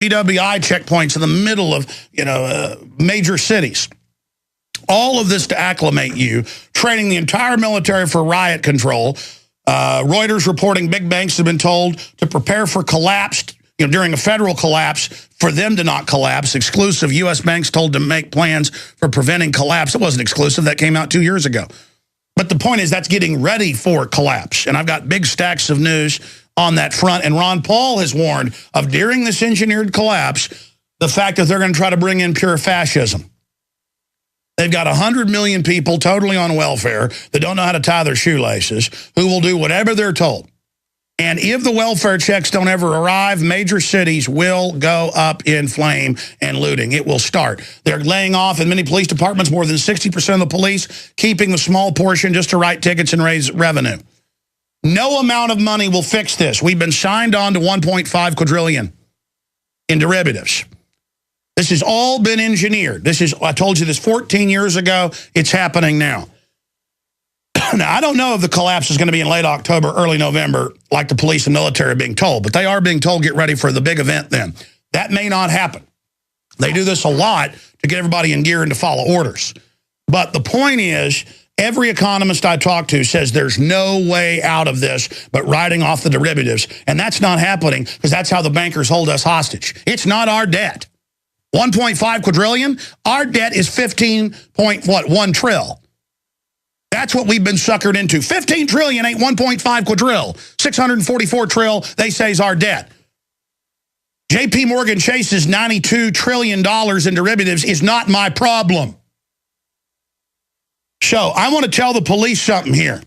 PWI checkpoints in the middle of, major cities. All of this to acclimate you, training the entire military for riot control. Reuters reporting big banks have been told to prepare for collapse, during a federal collapse, for them to not collapse. Exclusive, U.S. banks told to make plans for preventing collapse. It wasn't exclusive. That came out 2 years ago. But the point is that's getting ready for collapse. And I've got big stacks of news on that front. And Ron Paul has warned of, during this engineered collapse, the fact that they're going to try to bring in pure fascism. They've got 100 million people totally on welfare that don't know how to tie their shoelaces, who will do whatever they're told. And if the welfare checks don't ever arrive, major cities will go up in flame and looting. It will start. They're laying off in many police departments more than 60% of the police, keeping the small portion just to write tickets and raise revenue. No amount of money will fix this. We've been signed on to 1.5 quadrillion in derivatives. This has all been engineered. I told you this 14 years ago. It's happening now. Now, I don't know if the collapse is going to be in late October, early November, like the police and military are being told, but they are being told, get ready for the big event then. That may not happen. They do this a lot to get everybody in gear and to follow orders. But the point is, every economist I talk to says there's no way out of this but writing off the derivatives. And that's not happening because that's how the bankers hold us hostage. It's not our debt. 1.5 quadrillion, our debt is 1 trill. That's what we've been suckered into. 15 trillion ain't 1.5 quadrille. 644 trill, they say, is our debt. JP Morgan Chase's $92 trillion in derivatives is not my problem. So I want to tell the police something here.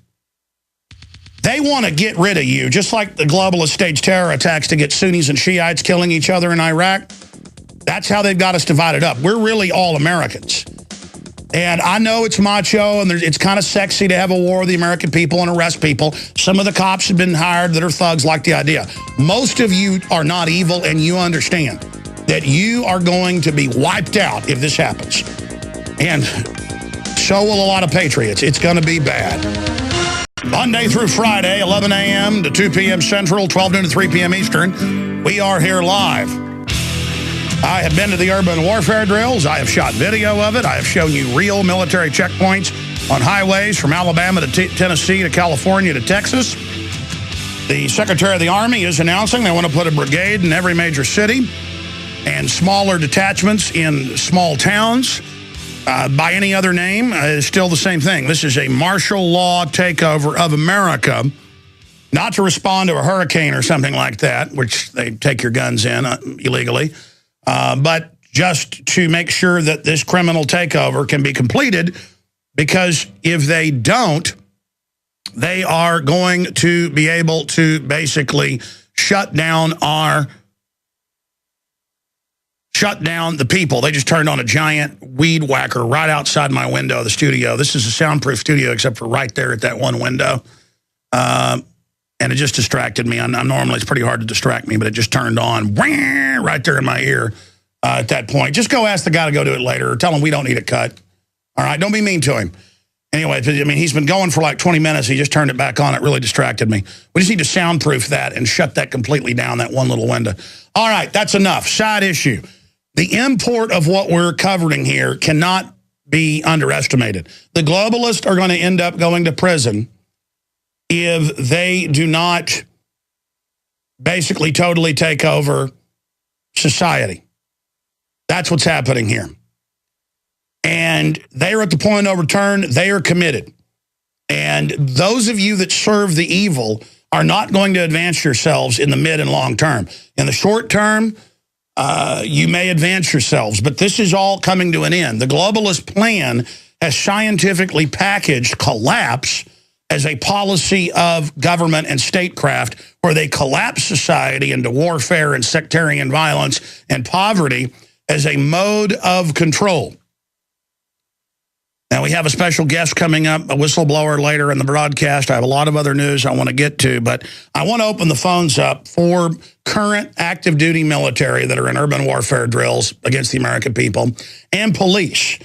They want to get rid of you, just like the globalists stage terror attacks to get Sunnis and Shiites killing each other in Iraq. That's how they've got us divided up. We're really all Americans. And I know it's macho and it's kind of sexy to have a war with the American people and arrest people. Some of the cops have been hired that are thugs, like the idea. Most of you are not evil, and you understand that you are going to be wiped out if this happens. And so will a lot of patriots. It's going to be bad. Monday through Friday, 11 a.m. to 2 p.m. Central, 12 noon to 3 p.m. Eastern. We are here live. I have been to the urban warfare drills. I have shot video of it. I have shown you real military checkpoints on highways from Alabama to Tennessee to California to Texas. The Secretary of the Army is announcing they want to put a brigade in every major city and smaller detachments in small towns. By any other name, is still the same thing. This is a martial law takeover of America, not to respond to a hurricane or something like that, which they take your guns in illegally. But just to make sure that this criminal takeover can be completed, because if they don't, they are going to be able to basically shut down the people. They just turned on a giant weed whacker right outside my window of the studio. This is a soundproof studio except for right there at that one window. And it just distracted me. Normally it's pretty hard to distract me, but it just turned on right there in my ear at that point. Just go ask the guy to go do it later, or tell him we don't need it cut. All right, don't be mean to him. Anyway, I mean, he's been going for like 20 minutes. He just turned it back on. It really distracted me. We just need to soundproof that and shut that completely down, that one little window. All right, that's enough. Side issue. The import of what we're covering here cannot be underestimated. The globalists are going to end up going to prison if they do not basically totally take over society. That's what's happening here. And they are at the point of no return. They are committed. And those of you that serve the evil are not going to advance yourselves in the mid and long term. In the short term, you may advance yourselves, but this is all coming to an end. The globalist plan has scientifically packaged collapse as a policy of government and statecraft, where they collapse society into warfare and sectarian violence and poverty as a mode of control. Now, we have a special guest coming up, a whistleblower, later in the broadcast. I have a lot of other news I want to get to, but I want to open the phones up for current active duty military that are in urban warfare drills against the American people and police,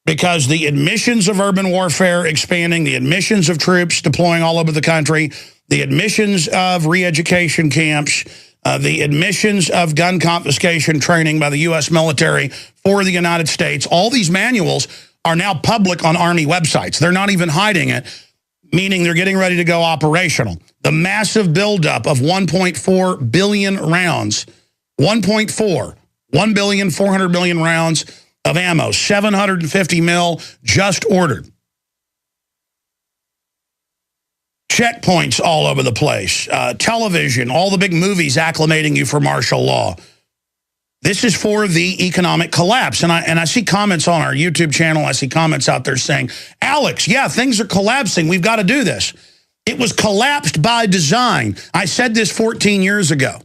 because the admissions of urban warfare expanding, the admissions of troops deploying all over the country, the admissions of re-education camps, the admissions of gun confiscation training by the U.S. military for the United States. All these manuals are now public on Army websites. They're not even hiding it, meaning they're getting ready to go operational. The massive buildup of 1.4 billion rounds, 1.4 billion rounds of ammo, 750 mil just ordered. Checkpoints all over the place, television, all the big movies acclimating you for martial law. This is for the economic collapse. And I see comments on our YouTube channel. I see comments out there saying, Alex, yeah, things are collapsing. We've got to do this. It was collapsed by design. I said this 14 years ago.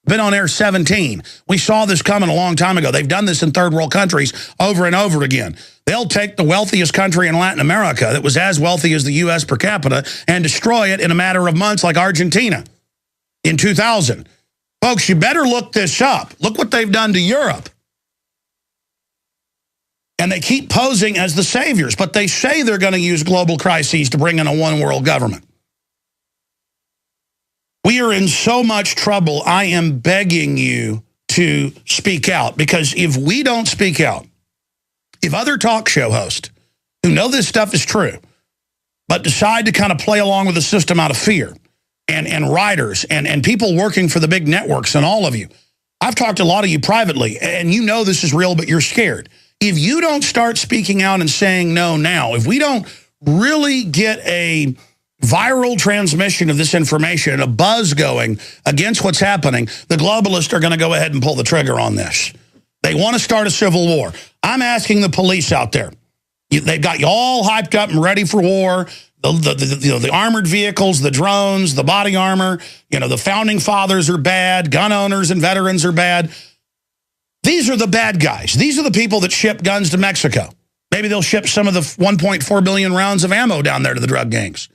Been on air 17. We saw this coming a long time ago. They've done this in third world countries over and over again. They'll take the wealthiest country in Latin America that was as wealthy as the U.S. per capita and destroy it in a matter of months, like Argentina in 2000. Folks, you better look this up. Look what they've done to Europe. And they keep posing as the saviors, but they say they're going to use global crises to bring in a one-world government. We are in so much trouble. I am begging you to speak out, because if we don't speak out, if other talk show hosts who know this stuff is true, but decide to kind of play along with the system out of fear, and writers and people working for the big networks and all of you, I've talked to a lot of you privately, and you know this is real, but you're scared. If you don't start speaking out and saying no now, if we don't really get a viral transmission of this information and a buzz going against what's happening, the globalists are going to go ahead and pull the trigger on this. They want to start a civil war. I'm asking the police out there. They've got you all hyped up and ready for war. The armored vehicles, the drones, the body armor, the founding fathers are bad, gun owners and veterans are bad. These are the bad guys. These are the people that ship guns to Mexico. Maybe they'll ship some of the 1.4 billion rounds of ammo down there to the drug gangs.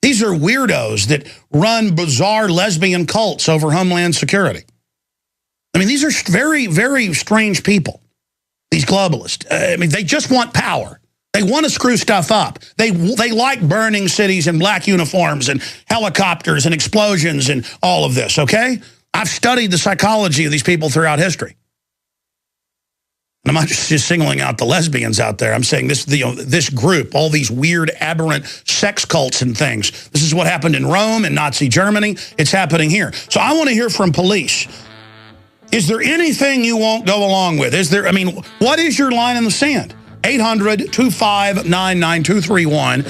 These are weirdos that run bizarre lesbian cults over Homeland Security. I mean, these are very, very strange people, these globalists. I mean, they just want power. They want to screw stuff up. They like burning cities in black uniforms and helicopters and explosions and all of this, okay? I've studied the psychology of these people throughout history. And I'm not just singling out the lesbians out there. I'm saying this group, all these weird, aberrant sex cults and things. This is what happened in Rome and Nazi Germany. It's happening here. So I want to hear from police. Is there anything you won't go along with? What is your line in the sand? 800-259-9231.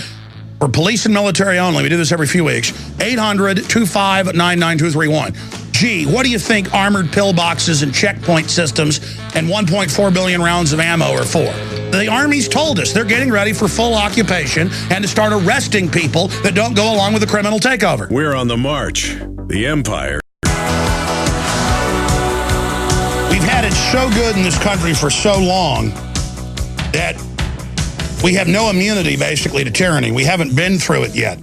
For police and military only. We do this every few weeks. 800-259-9231. Gee, what do you think armored pillboxes and checkpoint systems and 1.4 billion rounds of ammo are for? The Army's told us they're getting ready for full occupation and to start arresting people that don't go along with the criminal takeover. We're on the march. The empire. We've had it so good in this country for so long that we have no immunity, basically, to tyranny. We haven't been through it yet.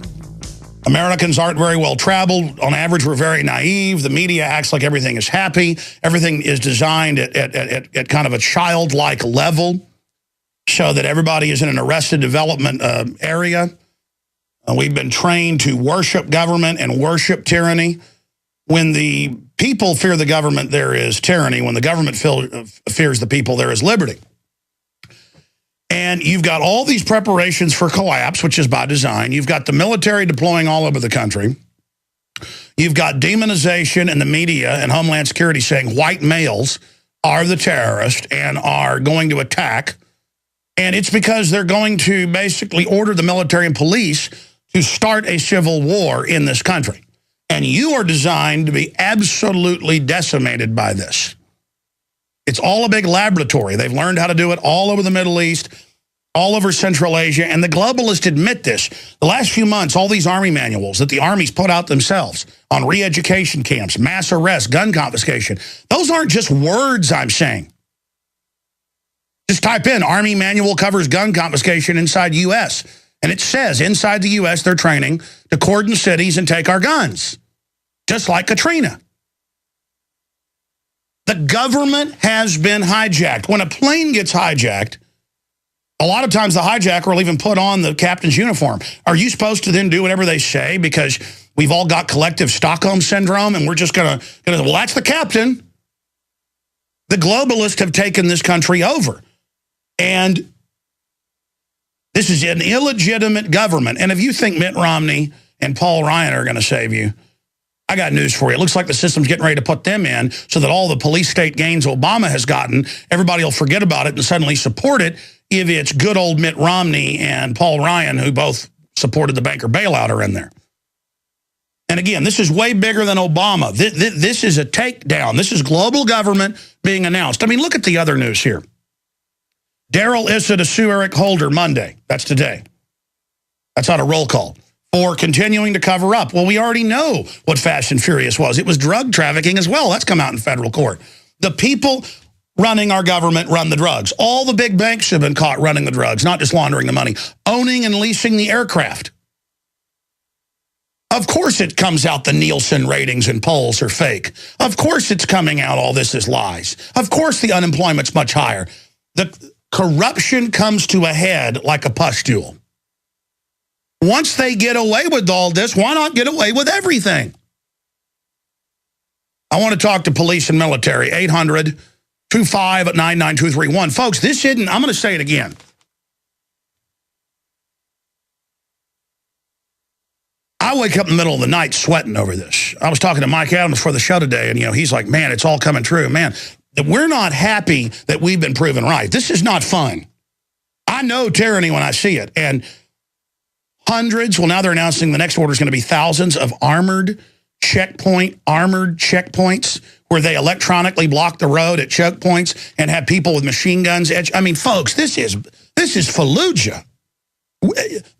Americans aren't very well traveled. On average, we're very naive. The media acts like everything is happy. Everything is designed at kind of a childlike level so that everybody is in an arrested development area. We've been trained to worship government and worship tyranny. When the people fear the government, there is tyranny. When the government fears the people, there is liberty. And you've got all these preparations for collapse, which is by design. You've got the military deploying all over the country. You've got demonization in the media and Homeland Security saying white males are the terrorists and are going to attack. And it's because they're going to basically order the military and police to start a civil war in this country. And you are designed to be absolutely decimated by this. It's all a big laboratory. They've learned how to do it all over the Middle East, all over Central Asia, and the globalists admit this. The last few months, all these Army manuals that the Army's put out themselves on re-education camps, mass arrests, gun confiscation, those aren't just words I'm saying. Just type in Army manual covers gun confiscation inside U.S., and it says inside the U.S. they're training to cordon cities and take our guns, just like Katrina. The government has been hijacked. When a plane gets hijacked, a lot of times the hijacker will even put on the captain's uniform. Are you supposed to then do whatever they say because we've all got collective Stockholm syndrome, and we're just gonna well, that's the captain. The globalists have taken this country over. And this is an illegitimate government. And if you think Mitt Romney and Paul Ryan are going to save you, I got news for you. It looks like the system's getting ready to put them in so that all the police state gains Obama has gotten, everybody will forget about it and suddenly support it if it's good old Mitt Romney and Paul Ryan, who both supported the banker bailout, are in there. And again, this is way bigger than Obama. This is a takedown. This is global government being announced. I mean, look at the other news here. Daryl Issa to sue Eric Holder Monday. That's today. That's on a roll call. For continuing to cover up. Well, we already know what Fast and Furious was. It was drug trafficking as well. That's come out in federal court. The people running our government run the drugs. All the big banks have been caught running the drugs, not just laundering the money. Owning and leasing the aircraft. Of course it comes out the Nielsen ratings and polls are fake. Of course it's coming out all this is lies. Of course the unemployment's much higher. The corruption comes to a head like a pustule. Once they get away with all this, why not get away with everything? I want to talk to police and military, 800-25-99231. Folks, this isn't, I'm going to say it again. I wake up in the middle of the night sweating over this. I was talking to Mike Adams for the show today, and he's like, man, it's all coming true. Man, we're not happy that we've been proven right. This is not fun. I know tyranny when I see it. And hundreds, well, now they're announcing the next order is going to be thousands of armored checkpoints where they electronically block the road at checkpoints and have people with machine guns. I mean, folks, this is Fallujah.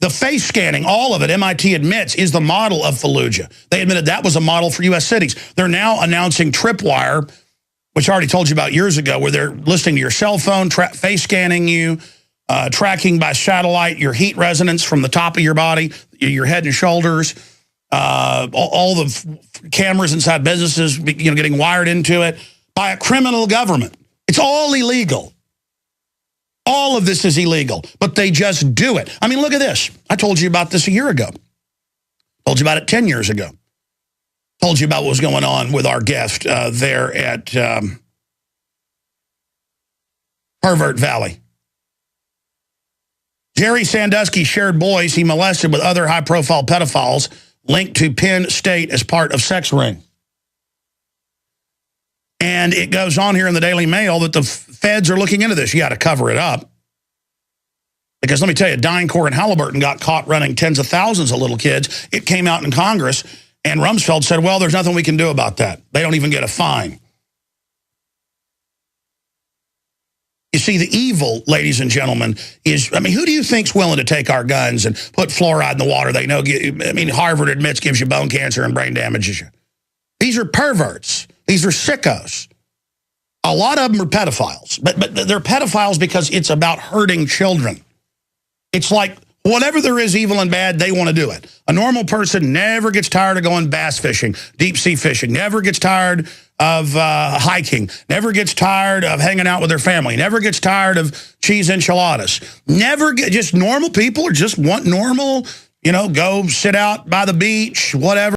The face scanning, all of it, MIT admits, is the model of Fallujah. They admitted that was a model for U.S. cities. They're now announcing Tripwire, which I already told you about years ago, where they're listening to your cell phone, face scanning you, tracking by satellite your heat resonance from the top of your body, your head and shoulders, all the cameras inside businesses, getting wired into it by a criminal government. It's all illegal. All of this is illegal, but they just do it. I mean, look at this. I told you about this a year ago. Told you about it 10 years ago. Told you about what was going on with our guest there at Pervert Valley. Jerry Sandusky shared boys he molested with other high-profile pedophiles linked to Penn State as part of sex ring. And it goes on here in the Daily Mail that the feds are looking into this. You got to cover it up. Because let me tell you, DynCorp and Halliburton got caught running tens of thousands of little kids. It came out in Congress, and Rumsfeld said, well, there's nothing we can do about that. They don't even get a fine. You see, the evil, ladies and gentlemen, is, I mean, who do you think's willing to take our guns and put fluoride in the water they know, I mean, Harvard admits gives you bone cancer and brain damages you. These are perverts. These are sickos. A lot of them are pedophiles, but they're pedophiles because it's about hurting children. It's like whatever there is evil and bad, they want to do it. A normal person never gets tired of going bass fishing, deep sea fishing, never gets tired of hiking, never gets tired of hanging out with their family, never gets tired of cheese enchiladas. Just normal people or just want normal, go sit out by the beach, whatever.